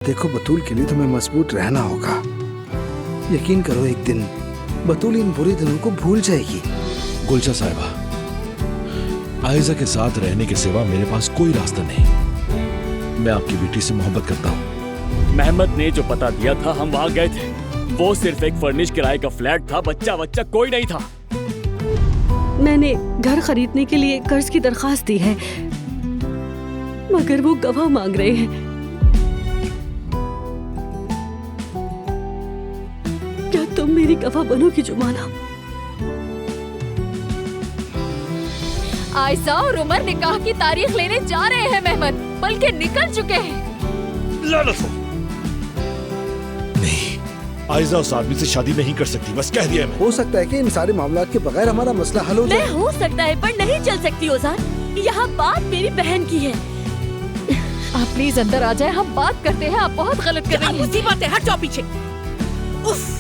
देखो बतूल के लिए तुम्हें मजबूत रहना होगा। यकीन करो एक दिन बतूल इन बुरे दिनों को भूल जाएगी। गुलशन साहिबा, आयजा के साथ रहने के सिवा मेरे पास कोई रास्ता नहीं। मैं आपकी बेटी से मोहब्बत करता हूँ। मेहमद ने जो पता दिया था हम वहाँ गए थे। वो सिर्फ एक फर्निश किराए का फ्लैट था, बच्चा कोई नहीं था। मैंने घर खरीदने के लिए कर्ज की दरखास्त दी है, मगर वो गवाह मांग रहे हैं। क्या तुम मेरी गवाह बनोगी जुमाना? आयशा और उमर निकाह की तारीख लेने जा रहे हैं मेहमद, बल्कि निकल चुके हैं। नहीं, आयजा उस आदमी से शादी नहीं कर सकती, बस कह दिया मैं। हो सकता है कि इन सारे मामलात के बगैर हमारा मसला हल हो जाए। नहीं हो सकता है पर नहीं चल सकती ओजान। यहाँ बात मेरी बहन की है। आप प्लीज अंदर आ जाए, हम बात करते हैं। आप बहुत गलत कर रही हैं। मुसीबत है, हट जाओ पीछे। उफ।